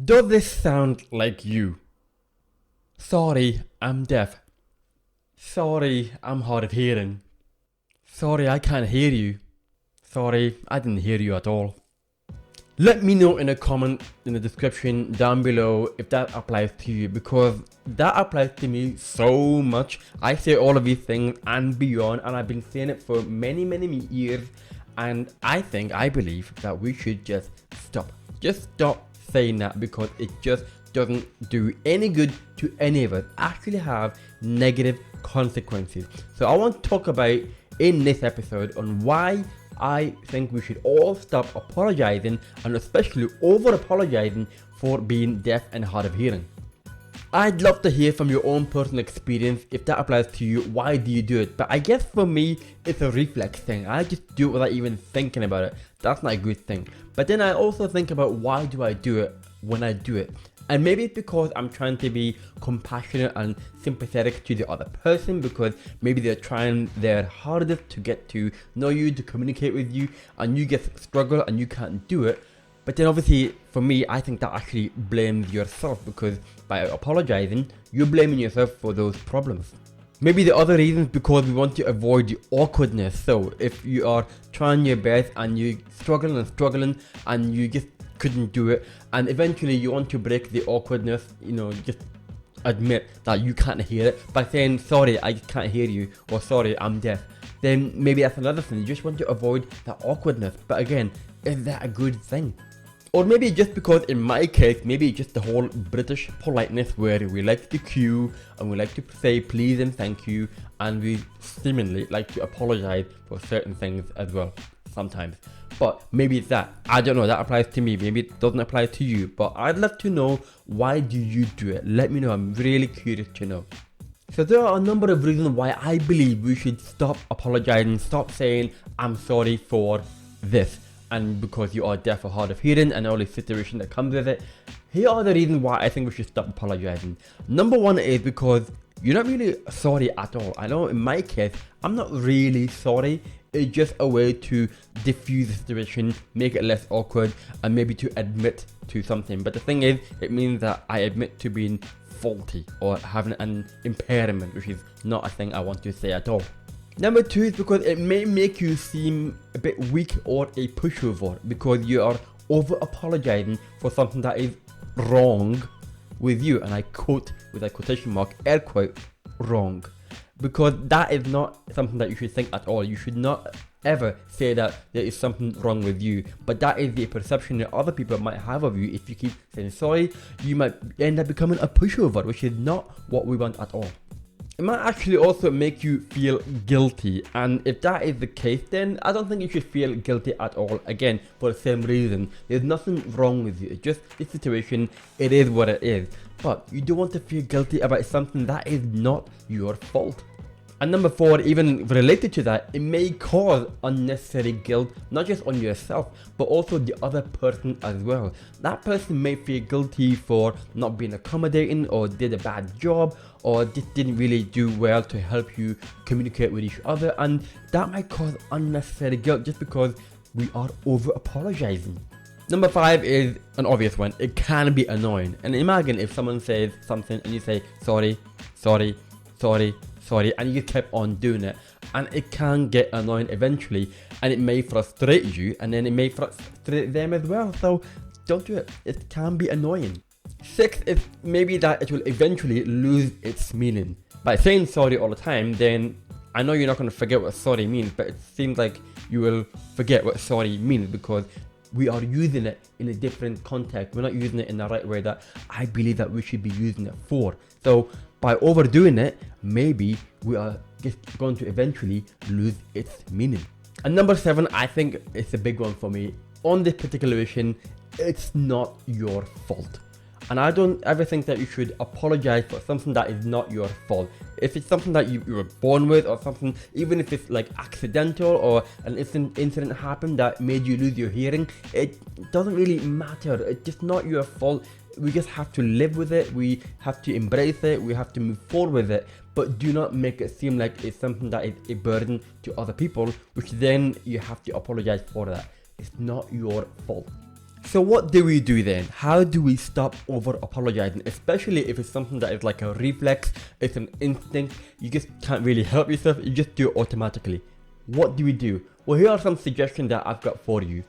Does this sound like you? Sorry, I'm deaf. Sorry, I'm hard of hearing. Sorry, I can't hear you. Sorry, I didn't hear you at all. Let me know in a comment in the description down below if that applies to you, because that applies to me so much. I say all of these things and beyond, and I've been saying it for many years, and I believe that we should just stop. Just stop saying that, because it just doesn't do any good to any of us. Actually have negative consequences. So I want to talk about in this episode on why I think we should all stop apologizing, and especially over apologizing for being deaf and hard of hearing. I'd love to hear from your own personal experience. If that applies to you, why do you do it? But I guess for me, it's a reflex thing. I just do it without even thinking about it. That's not a good thing. But then I also think about, why do I do it when I do it? And maybe it's because I'm trying to be compassionate and sympathetic to the other person, because maybe they're trying their hardest to get to know you, to communicate with you, and you get struggle and you can't do it. But then obviously for me, I think that actually blames yourself, because by apologizing, you're blaming yourself for those problems. Maybe the other reason is because we want to avoid the awkwardness. So if you are trying your best and you're struggling and you just couldn't do it, and eventually you want to break the awkwardness, just admit that you can't hear it by saying, sorry, I can't hear you, or sorry, I'm deaf, then maybe that's another thing. You just want to avoid that awkwardness. But again, is that a good thing? Or maybe just because in my case, maybe just the whole British politeness, where we like to queue and we like to say please and thank you, and we seemingly like to apologize for certain things as well sometimes. But maybe it's that. I don't know, that applies to me. Maybe it doesn't apply to you. But I'd love to know, why do you do it? Let me know. I'm really curious to know. So there are a number of reasons why I believe we should stop apologizing, stop saying I'm sorry for this, and because you are deaf or hard of hearing and all the situation that comes with it. Here are the reasons why I think we should stop apologizing. Number one is because you're not really sorry at all. I know in my case, I'm not really sorry. It's just a way to diffuse the situation, make it less awkward, and maybe to admit to something. But the thing is, it means that I admit to being faulty or having an impairment, which is not a thing I want to say at all. Number two is because it may make you seem a bit weak or a pushover, because you are over apologizing for something that is wrong with you. And I quote with a quotation mark, air quote, wrong. Because that is not something that you should think at all. You should not ever say that there is something wrong with you. But that is the perception that other people might have of you. If you keep saying sorry, you might end up becoming a pushover, which is not what we want at all. It might actually also make you feel guilty, and if that is the case, then I don't think you should feel guilty at all. Again, for the same reason, there's nothing wrong with you. It's just this situation, it is what it is. But you don't want to feel guilty about something that is not your fault. And number four, even related to that, it may cause unnecessary guilt, not just on yourself, but also the other person as well. That person may feel guilty for not being accommodating, or did a bad job, or just didn't really do well to help you communicate with each other. And that might cause unnecessary guilt just because we are over apologizing. Number five is an obvious one. It can be annoying. And imagine if someone says something and you say, sorry, and you kept on doing it, and it can get annoying eventually, and it may frustrate you, and then it may frustrate them as well. So don't do it. It can be annoying. Six is maybe that it will eventually lose its meaning. By saying sorry all the time, then I know you're not going to forget what sorry means, but it seems like you will forget what sorry means, because we are using it in a different context. We're not using it in the right way that I believe that we should be using it for. So by overdoing it, maybe we are just going to eventually lose its meaning. And number seven, I think it's a big one for me. On this particular issue, it's not your fault. And I don't ever think that you should apologize for something that is not your fault. If it's something that you were born with, or something, even if it's like accidental, or an incident happened that made you lose your hearing, it doesn't really matter. It's just not your fault. We just have to live with it. We have to embrace it. We have to move forward with it. But do not make it seem like it's something that is a burden to other people, which then you have to apologize for that. It's not your fault. So what do we do then? How do we stop over-apologizing? Especially if it's something that is like a reflex, it's an instinct, you just can't really help yourself, you just do it automatically. What do we do? Well, here are some suggestions that I've got for you.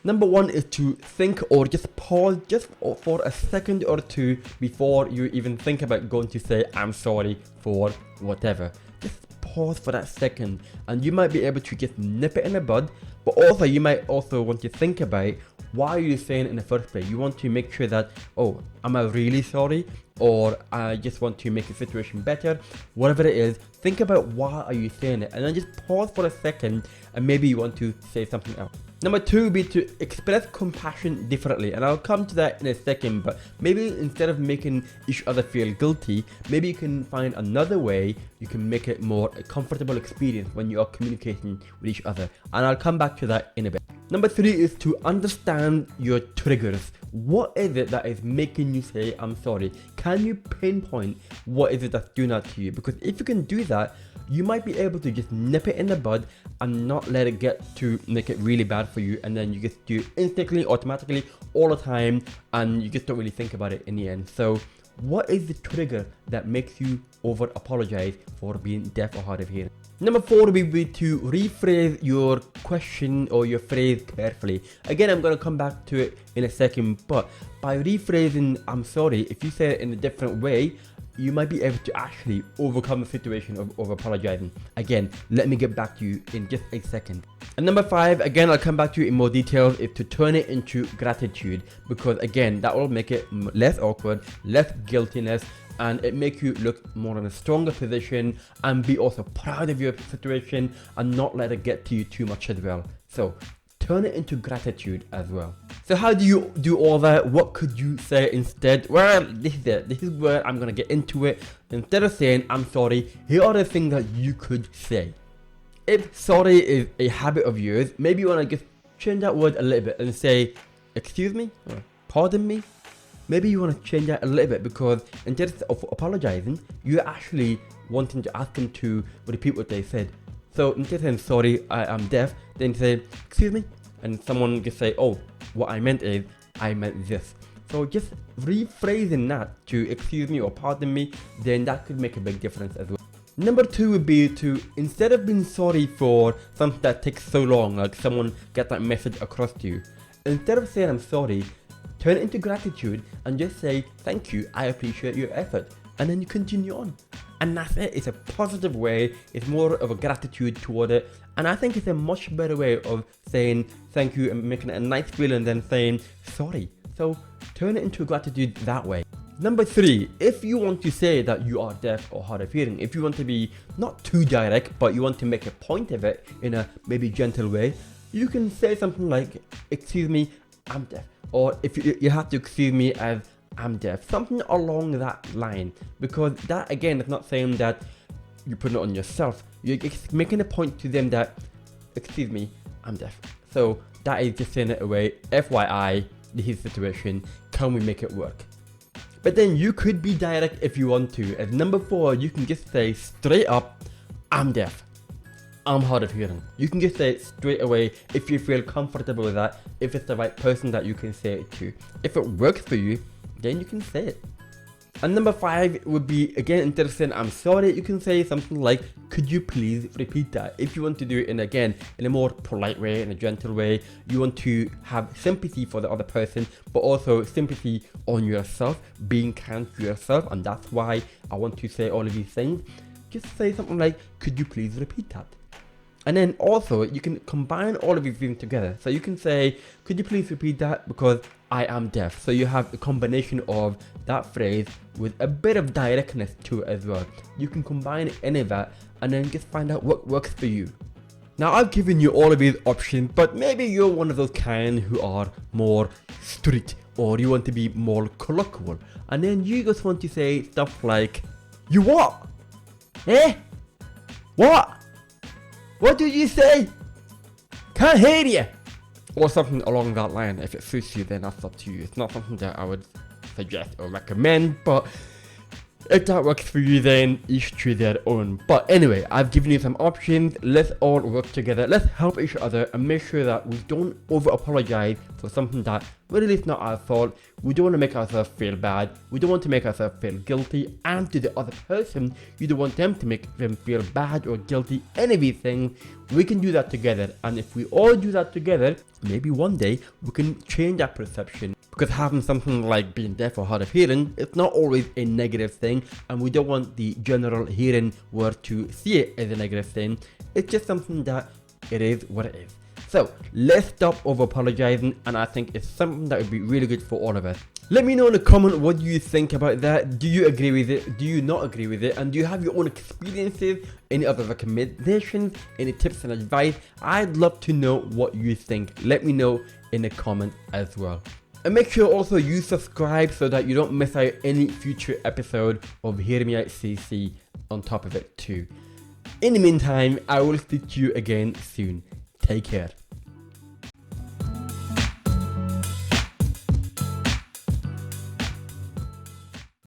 Number one is to think or just pause just for a second or two before you even think about going to say I'm sorry for whatever. Just pause for that second and you might be able to just nip it in the bud, but also you might also want to think about why are you saying it in the first place. You want to make sure that, oh, am I really sorry? Or I just want to make the situation better, whatever it is, think about why are you saying it and then just pause for a second and maybe you want to say something else. Number two would be to express compassion differently, and I'll come to that in a second, but maybe instead of making each other feel guilty, maybe you can find another way you can make it more a comfortable experience when you are communicating with each other, and I'll come back to that in a bit. Number three is to understand your triggers. What is it that is making you say I'm sorry? Can you pinpoint what is it that's doing that to you? Because if you can do that, you might be able to just nip it in the bud and not let it get to make it really bad for you, and then you just do it instantly, automatically, all the time, and you just don't really think about it in the end. So what is the trigger that makes you over apologize for being deaf or hard of hearing? Number four would be to rephrase your question or your phrase carefully. Again, I'm going to come back to it in a second, but by rephrasing I'm sorry, if you say it in a different way, you might be able to actually overcome the situation of over apologizing. Again, let me get back to you in just a second. And number five, again, I'll come back to you in more details, is to turn it into gratitude, because again, that will make it less awkward, less guiltiness, and it makes you look more in a stronger position and be also proud of your situation and not let it get to you too much as well. So turn it into gratitude as well. So how do you do all that? What could you say instead? Well, this is it. This is where I'm gonna get into it. Instead of saying I'm sorry, here are the things that you could say. If sorry is a habit of yours, maybe you wanna just change that word a little bit and say excuse me or pardon me. Maybe you want to change that a little bit, because instead of apologizing, you're actually wanting to ask them to repeat what they said. So instead of saying sorry, I'm deaf, then say excuse me, and someone just say, oh, what I meant is I meant this. So just rephrasing that to excuse me or pardon me, then that could make a big difference as well. Number two would be to, instead of being sorry for something that takes so long, like someone get that message across to you, instead of saying I'm sorry, turn it into gratitude and just say thank you, I appreciate your effort, and then you continue on. And that's it. It's a positive way, it's more of a gratitude toward it, and I think it's a much better way of saying thank you and making it a nice feeling than saying sorry. So turn it into gratitude that way. Number three, if you want to say that you are deaf or hard of hearing, if you want to be not too direct, but you want to make a point of it in a maybe gentle way, you can say something like, excuse me, I'm deaf. Or if you have to excuse me as I'm deaf, something along that line, because that again is not saying that you put it on yourself, you're making a point to them that excuse me, I'm deaf. So that is just saying it away, FYI, this is the situation, can we make it work? But then you could be direct if you want to. As number four, you can just say straight up, I'm deaf, I'm hard of hearing. You can just say it straight away if you feel comfortable with that, if it's the right person that you can say it to. If it works for you, then you can say it. And number five would be, again, instead of saying I'm sorry, you can say something like, could you please repeat that? If you want to do it in a more polite way, in a gentle way, you want to have sympathy for the other person, but also sympathy on yourself, being kind to yourself, and that's why I want to say all of these things. Just say something like, could you please repeat that? And then also, you can combine all of these things together. So you can say, could you please repeat that because I am deaf. So you have a combination of that phrase with a bit of directness to it as well. You can combine any of that and then just find out what works for you. Now I've given you all of these options, but maybe you're one of those kind who are more street, or you want to be more colloquial. And then you just want to say stuff like, you what? Eh? What? What did you say? Can't hear you! Or something along that line. If it suits you, then that's up to you. It's not something that I would suggest or recommend, but If that works for you, then each to their own. But anyway, I've given you some options. Let's all work together. Let's help each other and make sure that we don't over-apologize for something that really is not our fault. We don't want to make ourselves feel bad. We don't want to make ourselves feel guilty. And to the other person, you don't want them to make them feel bad or guilty. Anything. We can do that together. And if we all do that together, maybe one day we can change that perception. Because having something like being deaf or hard of hearing, it's not always a negative thing, and we don't want the general hearing world to see it as a negative thing. It's just something that it is what it is. So let's stop over apologizing, and I think it's something that would be really good for all of us. Let me know in the comment what you think about that. Do you agree with it? Do you not agree with it? And do you have your own experiences? Any other recommendations? Any tips and advice? I'd love to know what you think. Let me know in the comment as well. And make sure also you subscribe so that you don't miss out any future episode of Hear Me Out CC on top of it too. In the meantime, I will speak to you again soon. Take care.